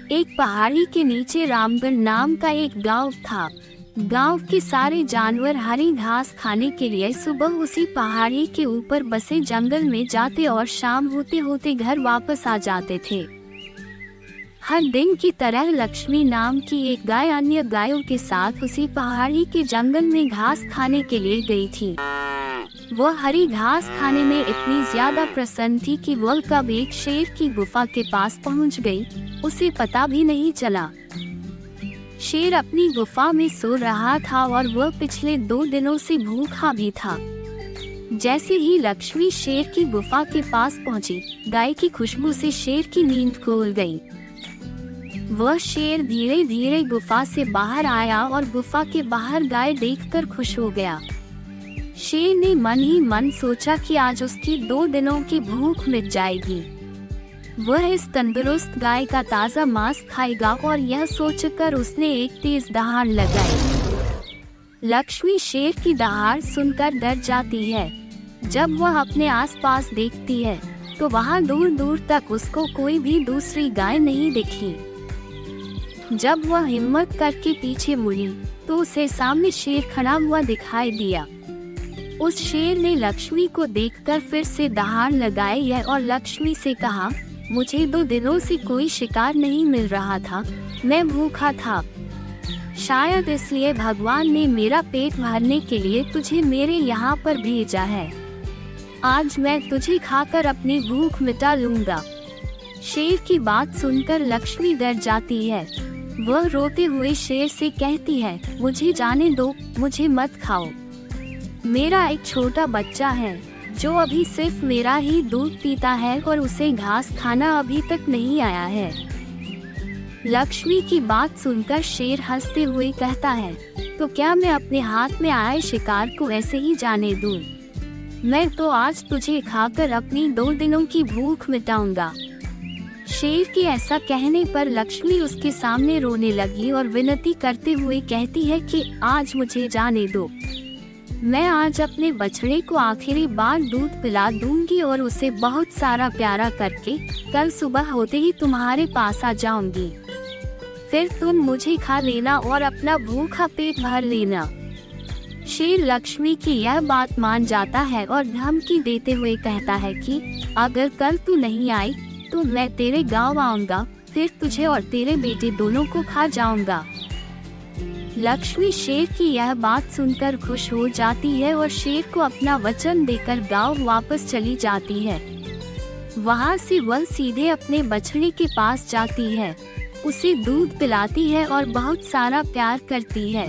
एक पहाड़ी के नीचे रामगढ़ नाम का एक गांव था। गांव के सारे जानवर हरी घास खाने के लिए सुबह उसी पहाड़ी के ऊपर बसे जंगल में जाते और शाम होते होते घर वापस आ जाते थे। हर दिन की तरह लक्ष्मी नाम की एक गाय अन्य गायों के साथ उसी पहाड़ी के जंगल में घास खाने के लिए गई थी। वह हरी घास खाने में इतनी ज्यादा प्रसन्न थी कि वह कब एक शेर की गुफा के पास पहुंच गई, उसे पता भी नहीं चला। शेर अपनी गुफा में सो रहा था और वह पिछले 2 दिनों से भूखा भी था। जैसे ही लक्ष्मी शेर की गुफा के पास पहुंची, गाय की खुशबू से शेर की नींद खुल गई। वह शेर धीरे धीरे गुफा से बाहर आया और गुफा के बाहर गाय देखकर खुश हो गया। शेर ने मन ही मन सोचा कि आज उसकी 2 दिनों की भूख मिट जाएगी। वह इस तंदुरुस्त गाय का ताज़ा मांस खाएगा और यह सोचकर उसने एक तेज दहाड़ लगाई। लक्ष्मी शेर की दहाड़ सुनकर डर जाती है। जब वह अपने आसपास देखती है तो वहां दूर दूर तक उसको कोई भी दूसरी गाय नहीं दिखी। जब वह हिम्मत करके पीछे मुड़ी तो उसे सामने शेर खड़ा हुआ दिखाई दिया। उस शेर ने लक्ष्मी को देखकर फिर से दहाड़ लगाई है और लक्ष्मी से कहा, मुझे 2 दिनों से कोई शिकार नहीं मिल रहा था, मैं भूखा था। शायद इसलिए भगवान ने मेरा पेट भरने के लिए तुझे मेरे यहाँ पर भेजा है। आज मैं तुझे खाकर अपनी भूख मिटा लूंगा। शेर की बात सुनकर लक्ष्मी डर जाती है। वह रोते हुए शेर से कहती है, मुझे जाने दो, मुझे मत खाओ। मेरा एक छोटा बच्चा है जो अभी सिर्फ मेरा ही दूध पीता है और उसे घास खाना अभी तक नहीं आया है। लक्ष्मी की बात सुनकर शेर हंसते हुए कहता है, तो क्या मैं अपने हाथ में आए शिकार को ऐसे ही जाने दूं? मैं तो आज तुझे खाकर अपनी 2 दिनों की भूख मिटाऊंगा। शेर के ऐसा कहने पर लक्ष्मी उसके सामने रोने लगी और विनती करते हुए कहती है कि आज मुझे जाने दो। मैं आज अपने बछड़े को आखिरी बार दूध पिला दूंगी और उसे बहुत सारा प्यारा करके कल सुबह होते ही तुम्हारे पास आ जाऊंगी। फिर तुम मुझे खा लेना और अपना भूखा पेट भर लेना। शेर लक्ष्मी की यह बात मान जाता है और धमकी देते हुए कहता है कि अगर कल तू नहीं आई तो मैं तेरे गांव आऊंगा, फिर तुझे और तेरे बेटे दोनों को खा जाऊंगा। लक्ष्मी शेर की यह बात सुनकर खुश हो जाती है और शेर को अपना वचन देकर गांव वापस चली जाती है। वहां से वह सीधे अपने बछड़े के पास जाती है, उसे दूध पिलाती है और बहुत सारा प्यार करती है।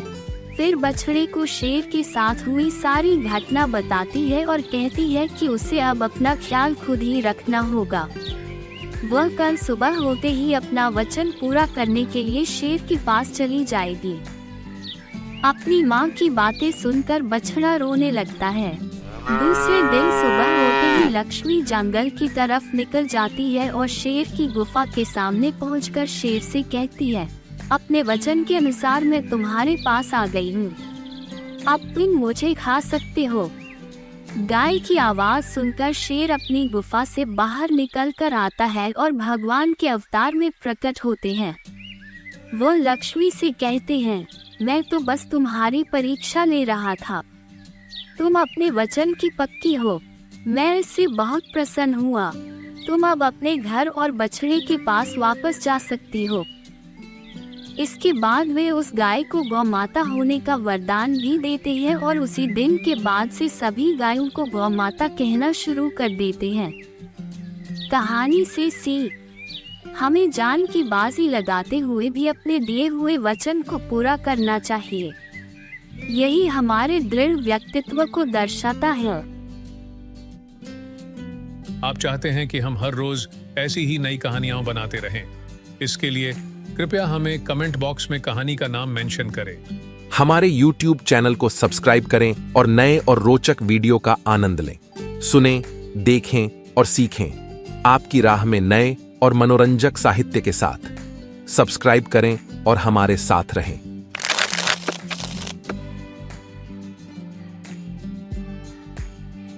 फिर बछड़े को शेर के साथ हुई सारी घटना बताती है और कहती है कि उसे अब अपना ख्याल खुद ही रखना होगा। वह कल सुबह होते ही अपना वचन पूरा करने के लिए शेर के पास चली जाएगी। अपनी माँ की बातें सुनकर बछड़ा रोने लगता है। दूसरे दिन सुबह होते ही लक्ष्मी जंगल की तरफ निकल जाती है और शेर की गुफा के सामने पहुंचकर शेर से कहती है, अपने वचन के अनुसार मैं तुम्हारे पास आ गई हूँ, अब तुम मुझे खा सकते हो। गाय की आवाज सुनकर शेर अपनी गुफा से बाहर निकल कर आता है और भगवान के अवतार में प्रकट होते हैं। वो लक्ष्मी से कहते हैं, मैं तो बस तुम्हारी परीक्षा ले रहा था, तुम अपने वचन की पक्की हो, मैं इससे बहुत प्रसन्न हुआ। तुम अब अपने घर और बछड़े के पास वापस जा सकती हो। इसके बाद वे उस गाय को गौ माता होने का वरदान भी देते हैं और उसी दिन के बाद से सभी गायों को गौ माता कहना शुरू कर देते हैं। कहानी से सीख, हमें जान की बाजी लगाते हुए भी अपने दिए हुए वचन को पूरा करना चाहिए। यही हमारे दृढ़ व्यक्तित्व को दर्शाता है। आप चाहते हैं कि हम हर रोज ऐसी ही नई कहानियां बनाते रहें। इसके लिए कृपया हमें कमेंट बॉक्स में कहानी का नाम मेंशन करें। हमारे YouTube चैनल को सब्सक्राइब करें और नए और रोचक वीडियो का आनंद लें। सुनें, देखें और सीखें आपकी राह में नए और मनोरंजक साहित्य के साथ। सब्सक्राइब करें और हमारे साथ रहें।